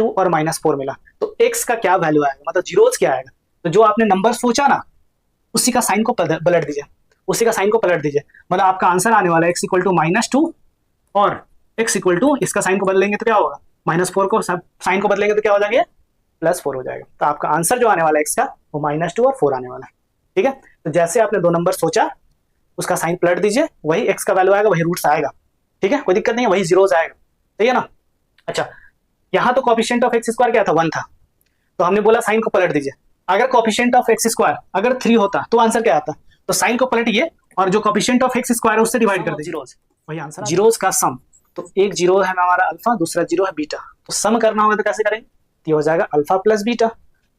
-2 और -4 मिला, तो x का क्या वैल्यू आएगा, मतलब जीरोज क्या आएगा। तो जो आपने नंबर सोचा ना उसी का साइन को पलट दीजिए, उसी का साइन को पलट दीजिए, मतलब आपका आंसर आने वाला है x इक्वल टू -2 और x इक्वल टू इसका साइन को बदलेंगे तो क्या होगा, -4 को साइन को बदलेंगे तो क्या हो जाएगा, +4 हो जाएगा। तो आपका आंसर जो आने वाला है x का वो -2 और 4 आने वाला है। ठीक है, तो जैसे आपने दो नंबर सोचा उसका साइन पलट दीजिए, वही x का वैल्यू आएगा, वही रूट्स आएगा। ठीक है, कोई दिक्कत नहीं है, वही जीरोज आएगा। सही है ना। अच्छा, यहाँ तो कोफिशिएंट ऑफ x² क्या था, 1 था, तो हमने बोला साइन को पलट दीजिए। अगर कोफिशिएंट ऑफ x² अगर 3 होता तो आंसर क्या आता, तो साइन को पलटिए और जो कोफिशिएंट ऑफ x² है उससे डिवाइड कर दीजिए, जीरोज, वही आंसर। जीरोज का सम, तो एक जीरो है हमारा अल्फा, दूसरा जीरो है बीटा, तो सम करना होगा तो कैसे करेंगे, तो ये हो जाएगा अल्फा प्लस बीटा,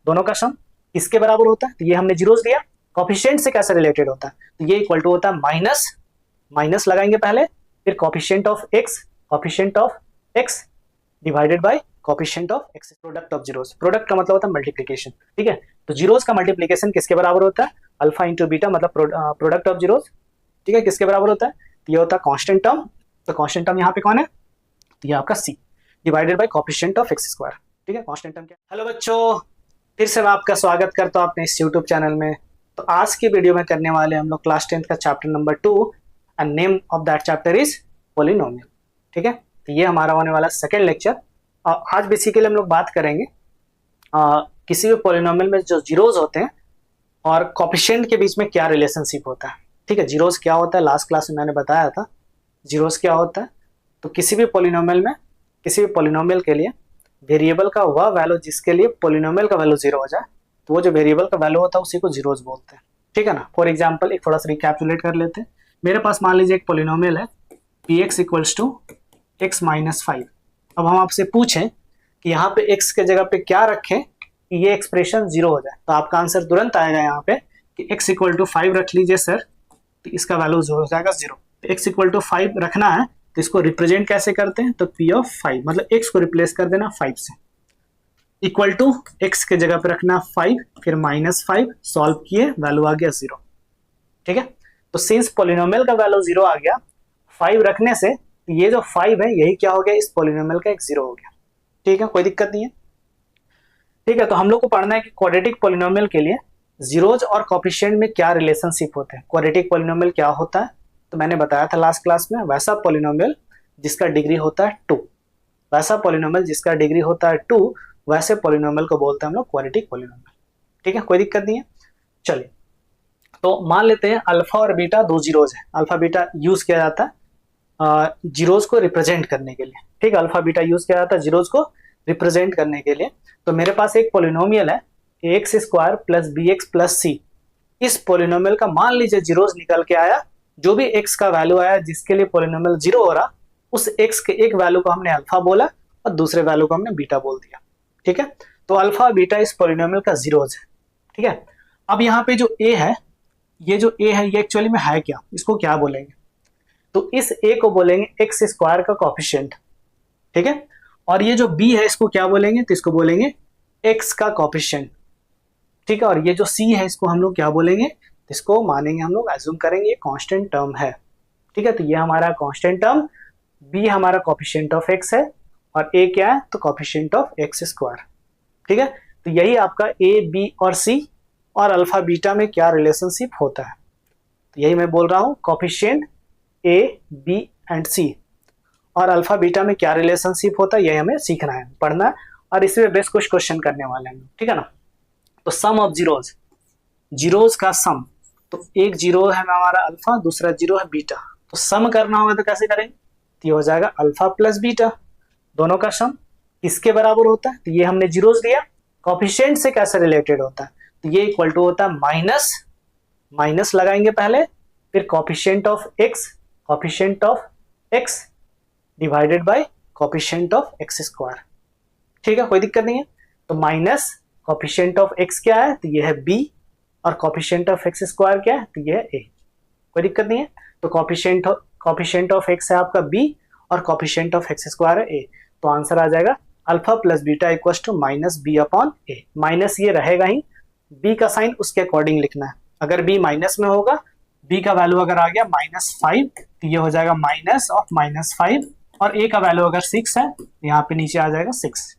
दोनों का सम इसके बराबर होता है। तो ये हमने जीरोज लिया, कोफिशिएंट से कैसे रिलेटेड होता है, तो ये इक्वल टू होता है माइनस, माइनस लगाएंगे पहले, फिर coefficient of x divided by coefficient of x, product of zeros. Product का मतलब होता है मल्टीप्लिकेशन। ठीक है, तो जीरोज का मल्टीप्लिकेशन किसके बराबर होता है, अल्फा इंटू बीटा, मतलब प्रोडक्ट ऑफ जीरोज। ठीक है, किसके बराबर होता है, तो ये होता है कांस्टेंट टर्म, तो कांस्टेंट टर्म यहाँ पे कौन है, तो ये आपका c divided by coefficient of x²। ठीक है, कांस्टेंट टर्म क्या। हेलो बच्चों, फिर से मैं आपका स्वागत करता हूँ अपने इस यूट्यूब चैनल में। तो आज की वीडियो में करने वाले हम लोग क्लास 10th का chapter number 2 and name of that chapter is polynomial. ठीक है, तो ये हमारा होने वाला सेकेंड लेक्चर। और आज बेसिकली हम लोग बात करेंगे किसी भी पॉलिनोमियल में जो जीरोज होते हैं और कोफिशिएंट के बीच में क्या रिलेशनशिप होता है। ठीक है, जीरोज क्या होता है, लास्ट क्लास में मैंने बताया था जीरोज क्या होता है। तो किसी भी पॉलिनोमियल के लिए वेरिएबल का वह वैल्यू जिसके लिए पॉलिनोमियल का वैल्यू जीरो हो जाए, तो वो जो वेरिएबल का वैल्यू होता है उसी को जीरोज बोलते हैं। ठीक है ना। फॉर एग्जांपल एक थोड़ा सा रिकैप्चुलेट कर लेते हैं। मेरे पास मान लीजिए एक पॉलिनोमियल है px equals to x minus 5। अब हम आपसे पूछें कि यहाँ पे x के जगह पे क्या रखें कि ये एक्सप्रेशन जीरो हो जाए, तो आपका आंसर तुरंत आएगा यहाँ पे कि x इक्वल टू 5 रख लीजिए सर, तो इसका वैल्यू जो हो जाएगा जीरो। तो x इक्वल टू 5 रखना है तो इसको रिप्रेजेंट कैसे करते हैं, तो p ऑफ 5, मतलब x को रिप्लेस कर देना 5 से, इक्वल टू x के जगह पे रखना 5, फिर -5, सॉल्व किए वैल्यू आ गया जीरो। ठीक है, तो सिंस पॉलिनोमियल का वैल्यू जीरो आ गया 5 रखने से, ये जो 5 है यही क्या हो गया, इस पॉलिनोमियल का एक जीरो हो गया। ठीक है, कोई दिक्कत नहीं है। ठीक है, तो हम लोग को पढ़ना है कि क्वाड्रेटिक पॉलिनोमियल के लिए जीरोज और कोफिशिएंट में क्या रिलेशनशिप होते हैं। क्वाड्रेटिक पॉलिनोमियल क्या होता है, तो मैंने बताया था लास्ट क्लास में, वैसा पॉलिनोमियल जिसका डिग्री होता है 2, वैसा पॉलिनोमियल जिसका डिग्री होता है 2, वैसे पॉलिनोमियल को बोलते हैं हम लोग क्वाड्रेटिक पॉलिनोमियल। ठीक है, कोई दिक्कत नहीं है। चलिए, तो मान लेते हैं अल्फा और बीटा दो जीरोज है। अल्फा बीटा यूज किया जाता है जीरोज को रिप्रेजेंट करने के लिए। ठीक है, अल्फा बीटा यूज किया जाता है जीरोज को रिप्रेजेंट करने के लिए। तो मेरे पास एक पॉलिनोमियल है ax² plus bx plus c। इस पॉलिनोमियल का मान लीजिए जीरोज निकल के आया, जो भी x का वैल्यू आया जिसके लिए पॉलिनोमियल जीरो हो रहा, उस x के एक वैल्यू को हमने अल्फा बोला और दूसरे वैल्यू को हमने बीटा बोल दिया। ठीक है, तो अल्फा बीटा इस पॉलिनोमियल का जीरोज है। ठीक है, अब यहाँ पे जो a है, ये जो a है ये एक्चुअली में है क्या, इसको क्या बोलेंगे, तो इस a को बोलेंगे x² का कोफिशिएंट। ठीक है, और ये जो b है इसको क्या बोलेंगे, तो इसको बोलेंगे x का कोफिशिएंट। ठीक है, और ये जो c है इसको हम लोग क्या बोलेंगे, तो इसको मानेंगे हम लोग, अज्यूम करेंगे ये कांस्टेंट टर्म है। ठीक है, तो ये हमारा कांस्टेंट टर्म, b हमारा कोफिशिएंट ऑफ x है और a क्या है, तो कोफिशिएंट ऑफ x²। ठीक है, तो यही आपका a, b और c और अल्फा बीटा में क्या रिलेशनशिप होता है, तो यही मैं बोल रहा हूँ, coefficient a, b and c और अल्फा बीटा में क्या रिलेशनशिप होता है, यही हमें सीखना है, पढ़ना है, और इसमें बेस्ट कुछ क्वेश्चन करने वाले हैं। ठीक है ना। तो सम ऑफ जीरोज, जीरोज का सम, तो एक जीरो है हमारा अल्फा, दूसरा जीरो है बीटा, तो सम करना होगा तो कैसे करेंगे, तो ये हो जाएगा अल्फा प्लस बीटा, दोनों का सम किसके बराबर होता है, तो ये हमने जीरोज लिया, कोफिशिएंट से कैसे रिलेटेड होता है, तो ये इक्वल टू होता है माइनस, माइनस लगाएंगे पहले, फिर coefficient of x divided by coefficient of x²। ठीक है, कोई दिक्कत नहीं है। तो माइनस कोफिशिएंट ऑफ x क्या है, तो ये है b, और कोफिशिएंट ऑफ x² क्या है, तो ये है a। कोई दिक्कत नहीं है। तो कोफिशिएंट ऑफ x है आपका b और कोफिशिएंट ऑफ x² है a, तो आंसर आ जाएगा alpha plus beta equal to minus b upon a। Minus ये रहेगा ही, b का साइन उसके अकॉर्डिंग लिखना है। अगर b माइनस में होगा, b का वैल्यू अगर आ गया -5, तो ये हो जाएगा माइनस ऑफ -5, और a का वैल्यू अगर 6 है तो यहाँ पे नीचे आ जाएगा 6।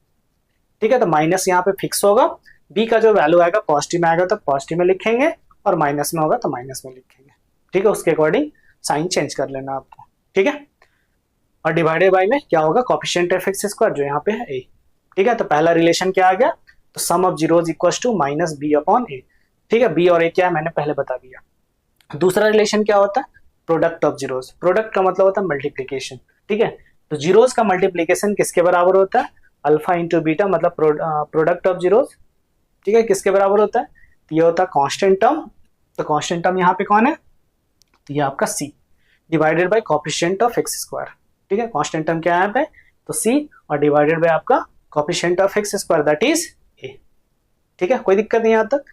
ठीक है, तो माइनस यहाँ पे फिक्स होगा, बी का जो वैल्यू आएगा पॉजिटिव में आएगा तो पॉजिटिव में लिखेंगे, और माइनस में होगा तो माइनस में लिखेंगे। ठीक है, उसके अकॉर्डिंग साइन चेंज कर लेना आपको। ठीक है, और डिवाइडेड बाय में क्या होगा, कोएफिशिएंट ऑफ एक्स स्क्वायर जो यहाँ पे है ए। ठीक है, तो पहला रिलेशन क्या आ गया, तो sum of zeros equals to minus B upon A. ठीक है, बी और ए क्या है मैंने पहले बता दिया। दूसरा रिलेशन क्या होता है, प्रोडक्ट ऑफ जीरोज। प्रोडक्ट का मतलब होता है मल्टीप्लीकेशन। ठीक है, तो जीरोज का मल्टीप्लीकेशन किसके बराबर होता है, अल्फा इंटू बीटा, मतलब प्रोडक्ट ऑफ जीरोज। ठीक है, किसके बराबर होता है, तो ये होता है कांस्टेंट टर्म। तो कांस्टेंट टर्म यहाँ पे कौन है, तो ये आपका C, divided by coefficient of X square. ठीक है, कांस्टेंट टर्म क्या है यहाँ पे, तो सी, और डिवाइडेड बाय आपका coefficient of X square that is a. ठीक है, कोई दिक्कत नहीं यहाँ तक।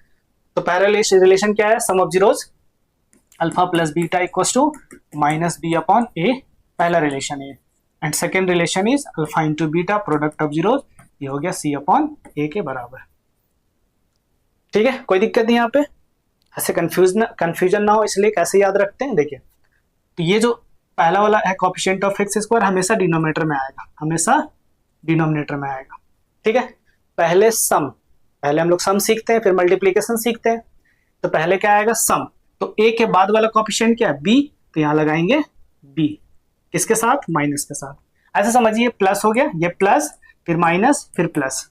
तो पहला रिलेशन क्या है, sum of zeros alpha plus beta equals to minus B upon A, पहला रिलेशन है। And second relation is alpha into beta product of zeros, ये हो गया सी अपॉन ए के बराबर। ठीक है, कोई दिक्कत नहीं यहाँ पे, ऐसे कंफ्यूजन ना हो इसलिए कैसे याद रखते हैं, देखिए तो ये जो पहला वाला है कोएफिशिएंट ऑफ एक्स स्क्वायर हमेशा डिनोमिनेटर में आएगा, हमेशा डिनोमिनेटर में आएगा। ठीक है, पहले सम, पहले हम लोग सम सीखते हैं फिर मल्टीप्लीकेशन सीखते हैं। तो पहले क्या आएगा, सम, तो ए के बाद वाला कोएफिशिएंट क्या है, बी, तो यहाँ लगाएंगे बी, किसके साथ, माइनस के साथ। ऐसा समझिए प्लस हो गया, ये प्लस फिर माइनस फिर प्लस।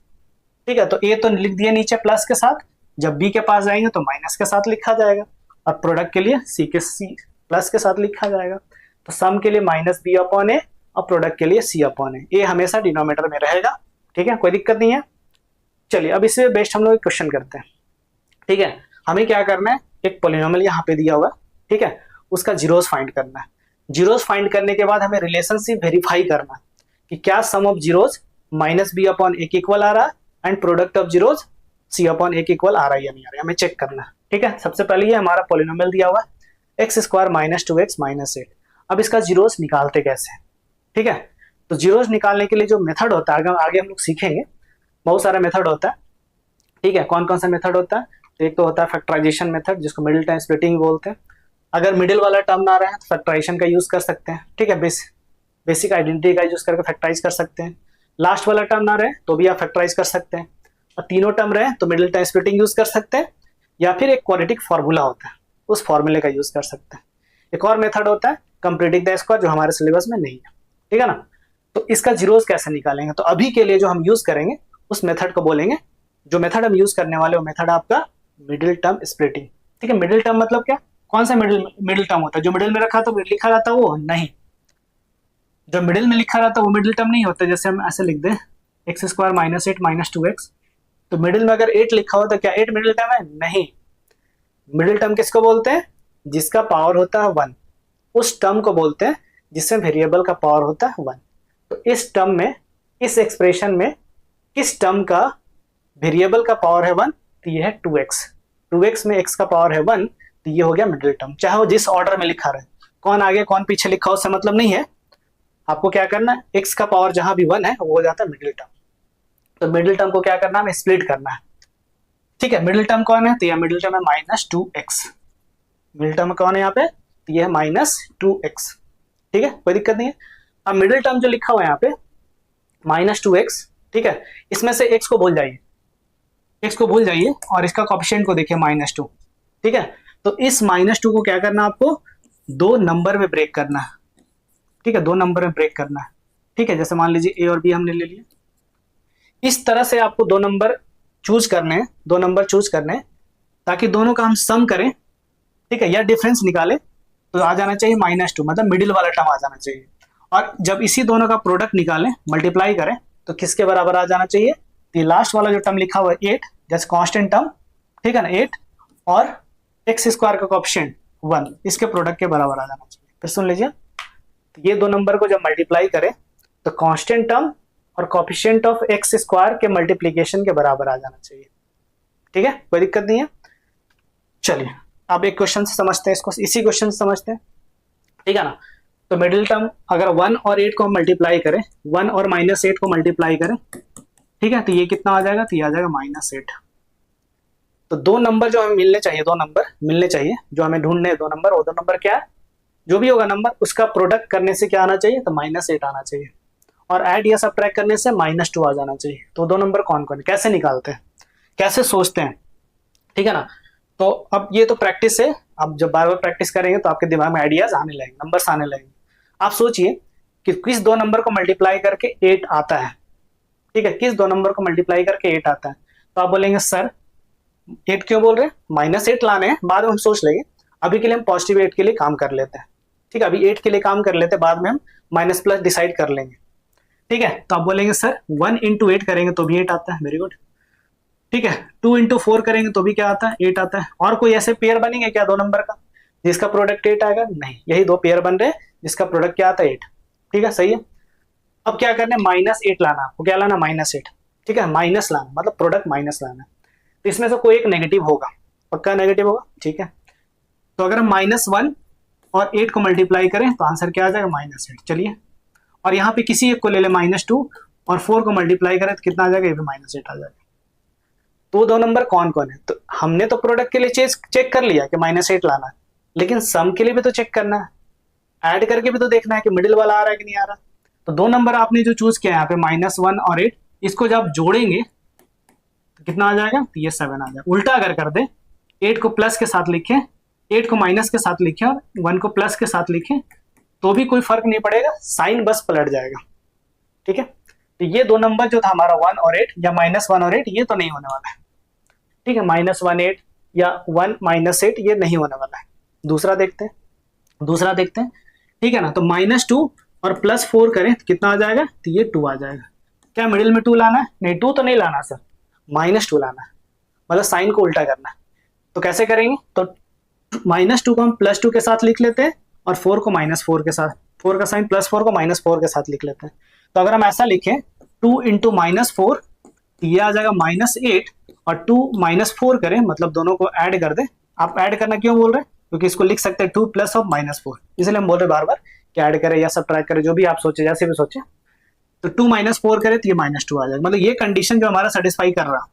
ठीक है, तो ए तो लिख दिया नीचे प्लस के साथ, जब बी के पास जाएंगे तो माइनस के साथ लिखा जाएगा, और प्रोडक्ट के लिए सी प्लस के साथ लिखा जाएगा। तो सम के लिए माइनस बी अपॉन ए, और प्रोडक्ट के लिए सी अपॉन ए, ये हमेशा डिनोमिनेटर में रहेगा। ठीक है, कोई दिक्कत नहीं है। चलिए अब इससे बेस्ट हम लोग एक क्वेश्चन करते हैं। ठीक है, हमें क्या करना है, एक पॉलिनोमियल यहाँ पे दिया हुआ है। ठीक है, उसका जीरोस फाइंड करना है। जीरोस फाइंड करने के बाद हमें रिलेशनशिप वेरीफाई करना है कि क्या sum of zeros minus B upon A के इक्वल आ रहा है, and product of zeros C upon A के इक्वल आ रहा है या नहीं आ रहा है, हमें चेक करना है। ठीक है, सबसे पहले ये हमारा पॉलिनोमियल दिया हुआ है x square minus two x minus eight. अब इसका जीरोस निकालते कैसे। ठीक है, तो जीरोस निकालने के लिए जो मेथड होता है आगे हम लोग सीखेंगे, बहुत सारा मेथड होता है। ठीक है, कौन कौन सा मेथड होता है, तो एक तो होता है फैक्टराइजेशन मेथड, जिसको मिडिल टाइम स्प्लिटिंग बोलते हैं। अगर मिडिल वाला टर्म ना रहे तो फैक्टराइजेशन का यूज कर सकते हैं। ठीक है, बेसिक आइडेंटिटी का यूज करके फैक्टराइज कर सकते हैं। लास्ट वाला टर्म ना रहे तो भी आप फैक्टराइज कर सकते हैं, और तीनों टर्म रहे तो मिडिल टाइम स्प्लिटिंग यूज कर सकते हैं, या फिर एक क्वाड्रेटिक फार्मूला होता है उस फार्मूले का यूज कर सकते हैं। एक और मेथड होता है कंप्लीटिंग द स्क्वायर, जो हमारे सिलेबस में नहीं है। ठीक है ना, तो इसका जीरोस कैसे निकालेंगे, तो अभी के लिए जो हम यूज करेंगे उस मेथड को बोलेंगे, जो मेथड हम यूज करने वाले वो मेथड आपका मिडिल टर्म स्प्लिटिंग। ठीक है, मिडिल टर्म मतलब क्या, कौन सा मिडिल टर्म होता है, जो मिडिल में रखा तो लिखा रहता है वो नहीं, जो मिडिल में लिखा रहता है वो मिडिल टर्म नहीं होता। जैसे हम ऐसे लिख दें x square minus eight minus two x, तो मिडिल में अगर 8 लिखा हो तो क्या 8 मिडिल टर्म है, नहीं। मिडिल टर्म किसको बोलते हैं, जिसका पावर होता है 1, उस टर्म को बोलते हैं जिसमें वेरिएबल का पावर होता है 1। तो इस टर्म में, इस एक्सप्रेशन में किस टर्म का वेरिएबल का पावर है 1, तो ये है 2x। 2x में x का पावर है 1, तो ये हो गया मिडिल टर्म। चाहे वो जिस ऑर्डर में लिखा रहे, कौन आगे कौन पीछे लिखा हो उससे मतलब नहीं है, आपको क्या करना है, x का पावर जहां भी 1 है वो हो जाता है मिडिल टर्म। तो मिडिल टर्म को क्या करना है, हमें स्प्लिट करना है। ठीक है, मिडिल टर्म कौन है, तो यह मिडिल टर्म है माइनस 2x। मिडिल टर्म कौन है यहाँ पे, तो यह है माइनस 2x। ठीक है, कोई दिक्कत नहीं है। अब मिडिल टर्म जो लिखा हुआ है यहाँ पे माइनस 2x, ठीक है, इसमें से x को भूल जाइए, x को भूल जाइए, और इसका कोएफिशिएंट को देखिए माइनस 2। ठीक है, तो इस माइनस 2 को क्या करना है, आपको दो नंबर में ब्रेक करना है। ठीक है, दो नंबर में ब्रेक करना है। ठीक है, जैसे मान लीजिए a और b हमने ले लिया, इस तरह से आपको दो नंबर चूज करने हैं, दो नंबर चूज करने हैं, ताकि दोनों का हम सम करें। ठीक है, या डिफरेंस निकाले तो आ जाना चाहिए माइनस 2, मतलब मिडिल वाला टर्म आ जाना चाहिए। और जब इसी दोनों का प्रोडक्ट निकालें, मल्टीप्लाई करें, तो किसके बराबर आ जाना चाहिए, ये लास्ट वाला जो टर्म लिखा हुआ है 8, जैसे कांस्टेंट टर्म, ठीक है ना, 8 और एक्स स्क्वायर का कोएफिशिएंट 1, इसके प्रोडक्ट के बराबर आ जाना चाहिए। फिर सुन लीजिए, तो ये दो नंबर को जब मल्टीप्लाई करें तो कांस्टेंट टर्म और कोएफिशिएंट ऑफ एक्स स्क्वायर के मल्टीप्लीकेशन के बराबर आ जाना चाहिए। ठीक है, कोई दिक्कत नहीं है। चलिए अब एक क्वेश्चन से समझते हैं इसको, इसी क्वेश्चन से समझते हैं। ठीक है ना, तो मिडिल टर्म अगर 1 और 8 को हम मल्टीप्लाई करें, 1 और माइनस 8 को मल्टीप्लाई करें, ठीक है, तो ये कितना आ जाएगा, तो ये आ जाएगा -8। तो दो नंबर जो हमें मिलने चाहिए, दो नंबर मिलने चाहिए जो हमें ढूंढने हैं, दो नंबर, वो दो नंबर क्या है, जो भी होगा नंबर उसका प्रोडक्ट करने से क्या आना चाहिए, तो -8 आना चाहिए। और ऐड या सब्ट्रैक्ट करने से -2 आ जाना चाहिए। तो 2 नंबर कौन कौन है, कैसे निकालते हैं, कैसे सोचते हैं, ठीक है ना। तो अब ये तो प्रैक्टिस है, आप जब बार बार प्रैक्टिस करेंगे तो आपके दिमाग में आइडियाज आने लगेंगे, नंबर्स आने लगेंगे। आप सोचिए कि किस 2 नंबर को मल्टीप्लाई करके 8 आता है, ठीक है, किस 2 नंबर को मल्टीप्लाई करके 8 आता है। तो आप बोलेंगे सर 8 क्यों बोल रहे हैं, -8 लाने हैं, बाद में हम सोच लेंगे, अभी के लिए हम पॉजिटिव 8 के लिए काम कर लेते हैं, ठीक है, अभी 8 के लिए काम कर लेते हैं, बाद में हम माइनस प्लस डिसाइड कर लेंगे, ठीक है। तो आप बोलेंगे सर 1 इंटू 8 करेंगे तो भी 8 आता है, वेरी गुड, ठीक है। 2 इंटू 4 करेंगे तो भी क्या आता है, 8 आता है। और कोई ऐसे पेयर बनेंगे क्या 2 नंबर का जिसका प्रोडक्ट 8 आएगा, नहीं, यही 2 पेयर बन रहे हैं जिसका प्रोडक्ट क्या आता है 8, ठीक है, सही है। अब क्या करना है, -8 लाना, आपको क्या लाना, -8, ठीक है, माइनस लाना, मतलब प्रोडक्ट माइनस लाना। तो इसमें से कोई एक नेगेटिव होगा, पक्का नेगेटिव होगा, ठीक है। तो अगर हम -1 और 8 को मल्टीप्लाई करें तो आंसर क्या आ जाएगा, -8। चलिए, और यहाँ पे किसी एक को ले ले -2 और 4 को मल्टीप्लाई करें तो कितना आ जाएगा, ये भी -8 आ जाएगा। तो 2 नंबर कौन कौन है, तो हमने तो प्रोडक्ट के लिए चेक कर लिया कि -8 लाना है, लेकिन सम के लिए भी तो चेक करना है, ऐड करके भी तो देखना है कि मिडिल वाला आ रहा है कि नहीं आ रहा। तो 2 नंबर आपने जो चूज किया है यहाँ पे -1 और 8, इसको जब आप जोड़ेंगे तो कितना आ जाएगा, तो ये 7 आ जाएगा। उल्टा अगर कर दे, 8 को प्लस के साथ लिखें, 8 को माइनस के साथ लिखें और 1 को प्लस के साथ लिखें तो भी कोई फर्क नहीं पड़ेगा, साइन बस पलट जाएगा, ठीक है। तो ये 2 नंबर जो था हमारा 1 और 8 या -1 और 8, ये तो नहीं होने वाला है, ठीक है, -1 8 या 1 -8 ये नहीं होने वाला है। दूसरा देखते हैं, दूसरा देखते हैं, ठीक है ना। तो -2 और +4 करें तो कितना आ जाएगा, तो ये 2 आ जाएगा। क्या मिडिल में 2 लाना है, नहीं 2 तो नहीं लाना सर, -2 लाना है, मतलब साइन को उल्टा करना है। तो कैसे करेंगे, तो -2 को हम +2 के साथ लिख लेते हैं और 4 को -4 के साथ, 4 का साइन +4 को -4 के साथ लिख लेते हैं। तो अगर हम ऐसा लिखें 2 इंटू -4 तो ये आ जाएगा -8 और 2 -4 करें, मतलब दोनों को ऐड कर दें। आप ऐड करना क्यों बोल रहे हैं, क्योंकि इसको लिख सकते हैं 2 प्लस ऑफ -4, इसलिए हम बोल रहे हैं बार बार कि ऐड करें या सब्ट्रैक्ट करें, जो भी आप सोचे, जैसे भी सोचे। तो 2 -4 करें तो ये -2 आ जाएगा, मतलब ये कंडीशन जो हमारा सेटिस्फाई कर रहा,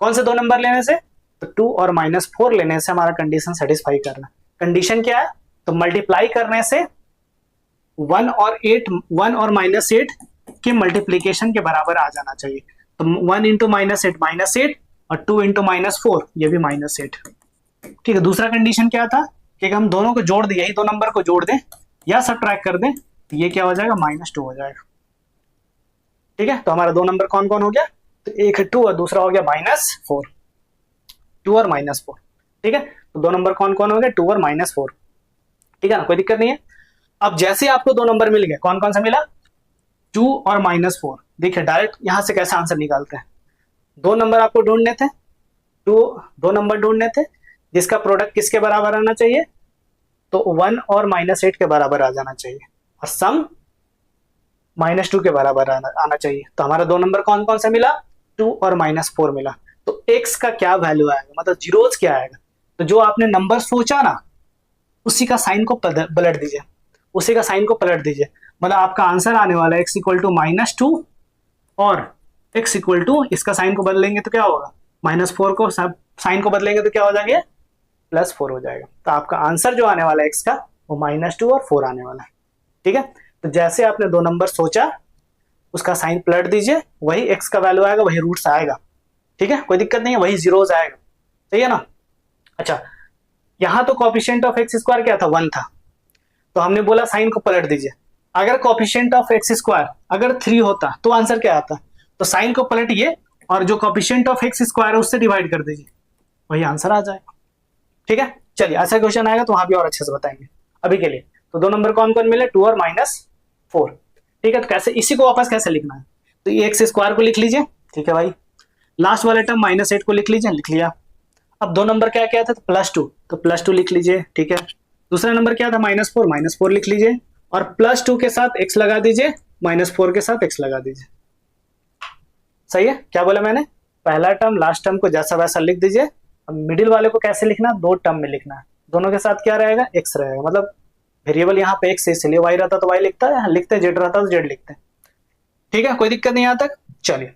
कौन से 2 नंबर लेने से, तो 2 और -4 लेने से हमारा कंडीशन सेटिस्फाई करना। कंडीशन क्या है, तो मल्टीप्लाई करने से 1 और -8 के मल्टीप्लीकेशन के बराबर आ जाना चाहिए। तो 1 इंटू -8 और 2 इंटू -4 ये भी -8, ठीक है। दूसरा कंडीशन क्या था कि हम दोनों को जोड़ दें, यही 2 नंबर को जोड़ दें या सब्ट्रैक्ट कर दें तो ये क्या हो जाएगा, -2 हो जाएगा, ठीक है। तो हमारा 2 नंबर कौन कौन हो गया, तो एक है 2 और दूसरा हो गया -4, 2 और -4, ठीक है। तो 2 नंबर कौन कौन हो गए, 2 और -4, ठीक है ना, कोई दिक्कत नहीं है। अब जैसे आपको 2 नंबर मिल गए, कौन कौन सा मिला, 2 और -4, देखिए डायरेक्ट यहां से कैसे आंसर निकालते हैं। 2 नंबर आपको ढूंढने थे, 2 नंबर ढूंढने थे जिसका प्रोडक्ट किसके बराबर आना चाहिए, तो 1 और -8 के बराबर आ जाना चाहिए और सम -2 के बराबर आना चाहिए। तो हमारा 2 नंबर कौन कौन सा मिला, 2 और -4 मिला। तो x का क्या वैल्यू आएगा, मतलब जीरोज क्या आएगा, तो जो आपने नंबर सोचा ना उसी का साइन को पलट दीजिए, उसी का साइन को पलट दीजिए, मतलब आपका आंसर आने वाला है x इक्वल टू -2 और x इक्वल टू, इसका साइन को बदलेंगे तो क्या होगा, -4 को साइन को बदलेंगे तो क्या हो जाएगा, +4 हो जाएगा। तो आपका आंसर जो आने वाला है x का वो -2 और 4 आने वाला है, ठीक है। तो जैसे आपने 2 नंबर सोचा उसका साइन पलट दीजिए, वही x का वैल्यू आएगा, वही रूट्स आएगा, ठीक है, कोई दिक्कत नहीं है, वही जीरोज आएगा, सही है ना। अच्छा, यहां तो कॉफिशिएंट ऑफ एक्स स्क्वायर क्या था, 1 था, तो हमने बोला साइन को पलट दीजिए। अगर कॉफिशिएंट ऑफ एक्स स्क्वायर अगर 3 होता तो आंसर क्या आता, तो साइन को पलटिए और जो कॉफिशिएंट ऑफ एक्स स्क्वायर है उससे डिवाइड कर दीजिए, वही आंसर आ जाएगा, ठीक है। चलिए ऐसा क्वेश्चन आएगा तो वहां भी और अच्छे से बताएंगे। अभी के लिए तो 2 नंबर कौन कौन मिले, 2 और -4, ठीक है। तो कैसे, इसी को वापस कैसे लिखना है, तो ये एक्स स्क्वायर को लिख लीजिए, ठीक है भाई, लास्ट वाले टर्म -8 को लिख लीजिए, लिख लिया। अब 2 नंबर क्या क्या था, तो +2, तो +2 लिख लीजिए, ठीक है। दूसरा नंबर क्या था, -4 लिख लीजिए और +2 के साथ x लगा दीजिए, -4 के साथ x लगा दीजिए, सही है। क्या बोला मैंने, पहला टर्म लास्ट टर्म को जैसा वैसा लिख दीजिए। अब मिडिल वाले को कैसे लिखना, 2 टर्म में लिखना है, दोनों के साथ क्या रहेगा, x रहेगा, मतलब वेरिएबल यहाँ पे x है इसलिए y रहता तो y लिखता है, लिखते z रहता तो z लिखते हैं, ठीक है, कोई दिक्कत नहीं यहाँ तक। चलिए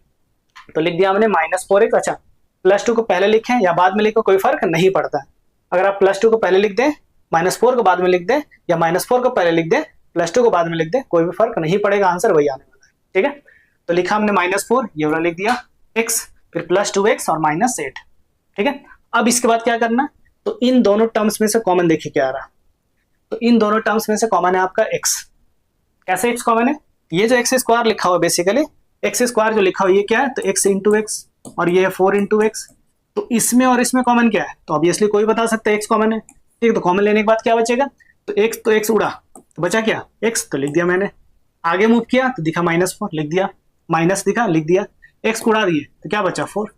तो लिख दिया हमने -4x। अच्छा, +2 को पहले लिखें या बाद में लिखो कोई फर्क नहीं पड़ता है, अगर आप +2 को पहले लिख दें, -4 को बाद में लिख दें, या -4 को पहले लिख दें, +2 को बाद में लिख दें, कोई भी फर्क नहीं पड़ेगा, आंसर वही आने वाला है, ठीक है, तो लिखा हमने -4, ये वाला लिख दिया x, फिर +2x और -8। ठीक है, अब इसके बाद क्या करना है, तो इन दोनों टर्म्स में से कॉमन देखिए क्या आ रहा है, तो इन दोनों टर्म्स में से कॉमन है आपका x। कैसे x कॉमन है, ये जो x स्क्वायर लिखा हुआ बेसिकली, x स्क्वायर जो लिखा हुआ ये क्या है, तो x इंटू एक्स और ये है 4 इंटू एक्स, तो इसमें और इसमें कॉमन क्या है, तो ऑब्वियसली कोई बता सकता है x कॉमन है। ठीक है, तो कॉमन लेने के बाद क्या बचेगा, तो x उड़ा, तो बचा क्या x, तो लिख दिया मैंने। आगे मूव किया तो दिखा -4, लिख दिया, माइनस दिखा, लिख दिया, x उड़ा दिए तो क्या बचा 4।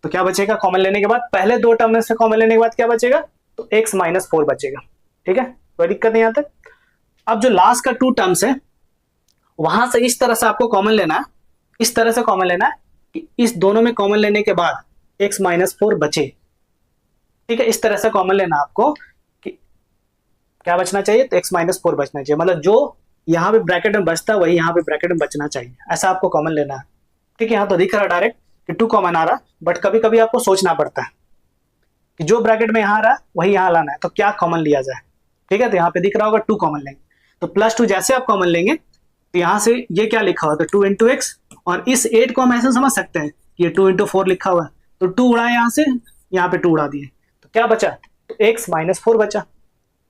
तो क्या बचेगा कॉमन लेने के बाद, पहले दो टर्म में से कॉमन लेने के बाद क्या बचेगा, तो x -4 बचेगा। ठीक है, कोई दिक्कत नहीं आता। अब जो लास्ट का 2 टर्म्स है वहां से इस तरह से आपको कॉमन लेना है, इस तरह से कॉमन लेना है कि इस दोनों में कॉमन लेने के बाद x -4 बचे। ठीक है, इस तरह से कॉमन लेना आपको कि क्या बचना चाहिए, तो x -4 बचना चाहिए, मतलब जो यहाँ पे ब्रैकेट में बचता है वही यहाँ पे ब्रैकेट में बचना चाहिए, ऐसा आपको कॉमन लेना है। ठीक है, यहाँ तो दिख रहा है डायरेक्ट कि 2 कॉमन आ रहा, बट कभी कभी आपको सोचना पड़ता है कि जो ब्रैकेट में यहाँ आ रहा है वही यहाँ लाना है, तो क्या कॉमन लिया जाए। ठीक है, तो यहाँ पे दिख रहा होगा 2 कॉमन लेंगे, तो +2 जैसे आप कॉमन लेंगे तो यहाँ से ये क्या लिखा हुआ, तो 2 इंटू एक्स, और इस 8 को हम ऐसे समझ सकते हैं कि ये 2 इंटू 4 लिखा हुआ है, तो 2 उड़ा यहाँ से, यहाँ पे 2 उड़ा दिए, तो क्या बचा, तो x -4 बचा।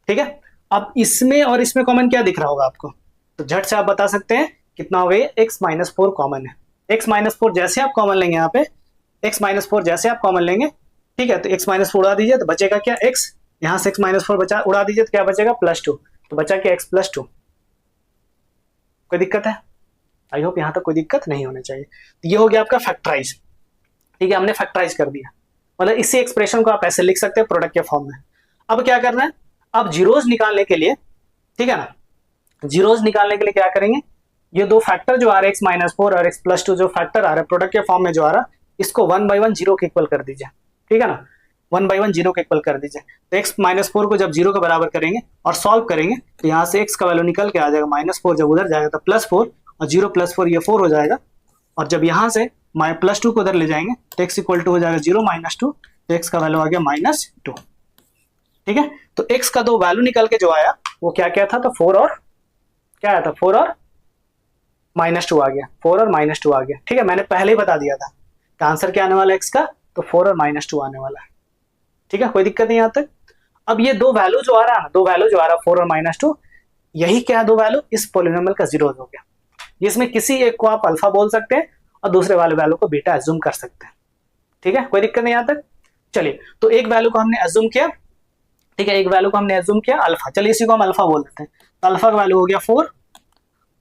ठीक है, अब इसमें और इसमें कॉमन क्या दिख रहा होगा आपको, तो झट से आप बता सकते हैं कितना हो गया, x -4 कॉमन है। x -4 जैसे आप कॉमन लेंगे, यहाँ पे x -4 जैसे आप कॉमन लेंगे, ठीक है, तो x -4 उड़ा दीजिए तो बचेगा क्या x, यहाँ से x -4 बचा, उड़ा दीजिए तो क्या बचेगा +2, तो बचा क्या x +2। कोई दिक्कत है, आई होप यहाँ तक कोई दिक्कत नहीं होनी चाहिए। तो ये हो गया आपका फैक्टराइज। ठीक है, हमने फैक्टराइज कर दिया, मतलब इसी एक्सप्रेशन को आप ऐसे लिख सकते हैं प्रोडक्ट के फॉर्म में। अब क्या करना है, अब जीरोज निकालने के लिए, ठीक है ना, जीरोज निकालने के लिए क्या करेंगे, ये दो फैक्टर जो आ रहे हैं x-4 और x +2 जो फैक्टर आ रहा है प्रोडक्ट के फॉर्म में जो आ रहा है, इसको 1 by 1 जीरो के इक्वल कर दीजिए। ठीक है ना, 1 by 1 जीरो के इक्वल कर दीजिए, तो x-4 को जब जीरो के बराबर करेंगे और सॉल्व करेंगे तो यहाँ से x का वैल्यू निकल के आ जाएगा -4, जब उधर जाएगा तो +4 और 0 + 4 ये 4 हो जाएगा, और जब यहाँ से +2 को उधर ले जाएंगे तो x इक्वल टू हो जाएगा 0 -2, तो x का वैल्यू आ गया -2। ठीक है, तो x का दो वैल्यू निकल के जो आया वो क्या क्या था, तो 4 और क्या आया था, 4 और -2 आ गया, 4 और -2 आ गया। ठीक है, मैंने पहले ही बता दिया था कि आंसर क्या आने वाला है x का, तो 4 और -2 आने वाला है। ठीक है, कोई दिक्कत नहीं यहाँ तक। अब ये दो वैल्यू जो आ रहा है, दो वैल्यू जो आ रहा है 4 और -2, यही क्या है, दो वैल्यू इस पॉलिनोमियल का जीरो हो गया। इसमें किसी एक को आप अल्फा बोल सकते हैं और दूसरे वाले वैल्यू को बीटा एज्यूम कर सकते हैं। ठीक है, कोई दिक्कत नहीं यहाँ तक। चलिए, तो एक वैल्यू को हमने एज्यूम किया, ठीक है, एक वैल्यू को हमने एज्यूम किया अल्फा, चलिए इसी को हम अल्फा बोल देते हैं। तो अल्फा का वैल्यू हो गया 4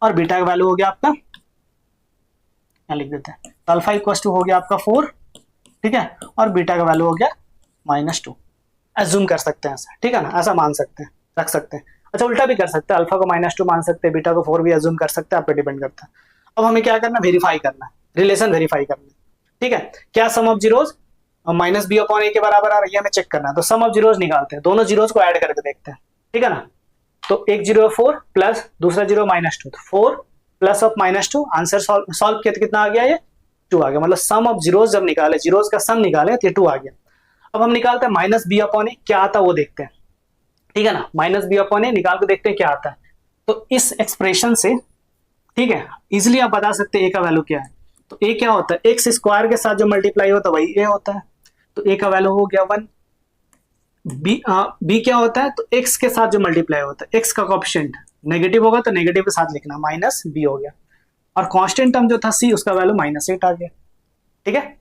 और बीटा का वैल्यू हो गया आपका, क्या लिख देते हैं, तो अल्फा इक्वल टू हो गया आपका 4, ठीक है, और बीटा का वैल्यू हो गया -2। एज्यूम कर सकते हैं ऐसा, ठीक है ना, ऐसा मान सकते हैं, रख सकते हैं। अच्छा, उल्टा भी कर सकते हैं, अल्फा को -2 मान सकते हैं, बीटा को 4 भी एज्यूम कर सकते हैं, आप पे डिपेंड करता है। अब हमें क्या करना है, वेरीफाई करना है, रिलेशन वेरीफाई करना है। ठीक है, क्या सम ऑफ जीरोज -b/a के बराबर आ रही है, हमें चेक करना है। तो सम ऑफ जीरोज निकालते हैं, दोनों जीरोज को ऐड करके देखते हैं। ठीक है ना, तो एक जीरो 4 प्लस दूसरा जीरो -2, तो 4 प्लस ऑफ -2, आंसर सॉल्व किया तो कितना आ गया, ये 2 आ गया। मतलब सम ऑफ जीरोज जब निकाले, जीरोज का सम निकाले तो ये 2 आ गया। अब हम निकालते हैं -b/a, क्या आता है वो देखते हैं। ठीक है ना, -b/a निकाल के देखते हैं क्या आता है। तो इस एक्सप्रेशन से, ठीक है, इजिली आप बता सकते हैं a का वैल्यू क्या है। तो a क्या होता है, x स्क्वायर के साथ जो मल्टीप्लाई होता है वही a होता है, तो a का वैल्यू हो गया 1। b क्या होता है, तो x के साथ जो मल्टीप्लाई होता है, x का कोएफिशिएंट नेगेटिव होगा तो नेगेटिव के साथ लिखना, -b हो गया। और कांस्टेंट टर्म जो था c, उसका वैल्यू -8 आ गया। ठीक है,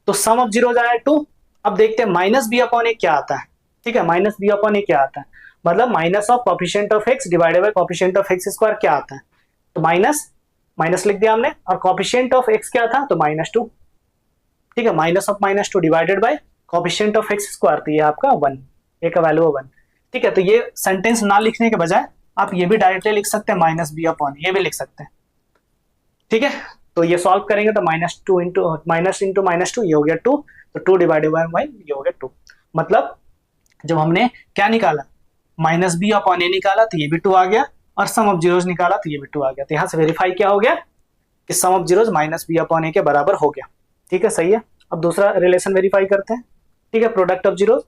तो सम ऑफ जीरोज आया 2। अब देखते हैं -b/a क्या आता है। ठीक है, -b/a क्या आता है, मतलब minus of coefficient of x divided by coefficient of x square क्या आता है, तो माइनस लिख दिया हमने, और कोएफिशिएंट ऑफ x क्या था, तो -2। ठीक है, minus of -2 divided by coefficient of x square, तो ये आपका 1, a का वैल्यू है 1। ठीक है, तो ये सेंटेंस ना लिखने के बजाय आप ये भी डायरेक्टली लिख सकते हैं, -b/a, ये भी लिख सकते हैं। ठीक है, तो ये सॉल्व करेंगे तो -2 इंटू -2 ये हो गया 2, तो 2 डिवाइडेड बाय 1 ये हो गया 2। मतलब जब हमने क्या निकाला, -b/a निकाला तो ये भी 2 आ गया, और सम ऑफ जीरोज निकाला तो ये भी 2 आ गया। तो यहाँ से वेरीफाई क्या हो गया कि सम ऑफ जीरोज -b/a के बराबर हो गया। ठीक है, सही है। अब दूसरा रिलेशन वेरीफाई करते हैं। ठीक है, प्रोडक्ट ऑफ जीरोज,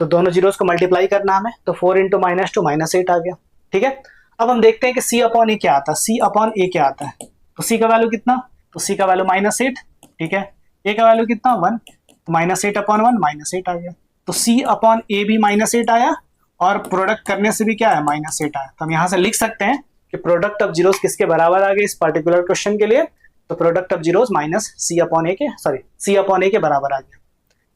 तो दोनों जीरोज को मल्टीप्लाई करना हमें, तो 4 इंटू -2 -8 आ गया। ठीक है, अब हम देखते हैं कि c/a क्या आता है, c/a क्या आता है। तो सी का वैल्यू कितना, तो सी का वैल्यू -8, ठीक है। ए का वैल्यू कितना 1, तो -8/1 -8 आ गया। तो सी अपॉन ए भी -8 आया और प्रोडक्ट करने से भी क्या है -8 आया। तो हम यहाँ से लिख सकते हैं कि प्रोडक्ट ऑफ जीरोस किसके बराबर आ गए इस पर्टिकुलर क्वेश्चन के लिए, तो product of zeros minus C upon A के बराबर आ गया,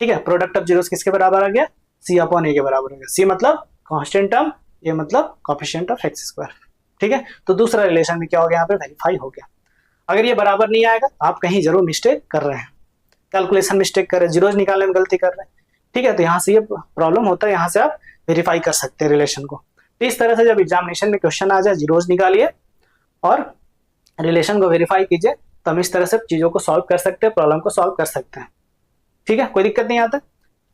ठीक है। प्रोडक्ट ऑफ जीरोस किसके बराबर आ गया, सी अपॉन ए के बराबर आ गया। सी मतलब कांस्टेंट टर्म, ए मतलब कोएफिशिएंट ऑफ एक्स स्क्वायर, ठीक है। तो दूसरा रिलेशन में क्या हो गया, यहाँ पे वेरीफाई हो गया। अगर ये बराबर नहीं आएगा आप कहीं जरूर मिस्टेक कर रहे हैं, कैलकुलेशन मिस्टेक कर रहे हैं, जीरोज निकालने में गलती कर रहे हैं, ठीक है। तो यहाँ से ये प्रॉब्लम होता है, यहाँ से आप वेरीफाई कर सकते हैं रिलेशन को। तो इस तरह से जब एग्जामिनेशन में क्वेश्चन आ जाए जीरोज निकालिए और रिलेशन को वेरीफाई कीजिए, तो हम इस तरह से चीजों को सॉल्व कर सकते हैं, प्रॉब्लम को सॉल्व कर सकते हैं, ठीक है। कोई दिक्कत नहीं आता।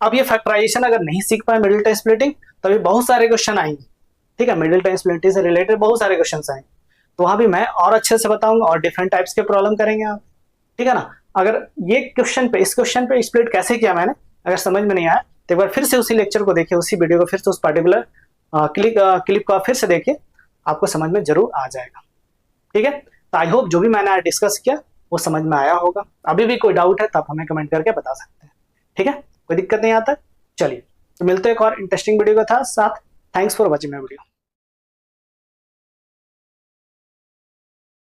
अब ये फैक्टराइजेशन अगर नहीं सीख पाए मिडिल टाइम स्प्लिटिंग, तो अभी बहुत सारे क्वेश्चन आएंगे, ठीक है। मिडिल टाइम स्प्लिटिंग से रिलेटेड बहुत सारे क्वेश्चन आएंगे, तो वहां भी मैं और अच्छे से बताऊंगा और डिफरेंट टाइप्स के प्रॉब्लम करेंगे आप, ठीक है ना। अगर ये क्वेश्चन पे, इस क्वेश्चन पे स्प्लिट कैसे किया मैंने अगर समझ में नहीं आया, तो एक बार फिर से उसी लेक्चर को देखिए, उसी वीडियो को फिर से उस पर्टिकुलर क्लिप को आप फिर से देखिए, आपको समझ में जरूर आ जाएगा, ठीक है। तो आई होप जो भी मैंने आज डिस्कस किया वो समझ में आया होगा। अभी भी कोई डाउट है तो आप हमें कमेंट करके बता सकते हैं, ठीक है। कोई दिक्कत नहीं आता। चलिए तो मिलते हैं एक और इंटरेस्टिंग वीडियो के साथ। Thanks for watching my video.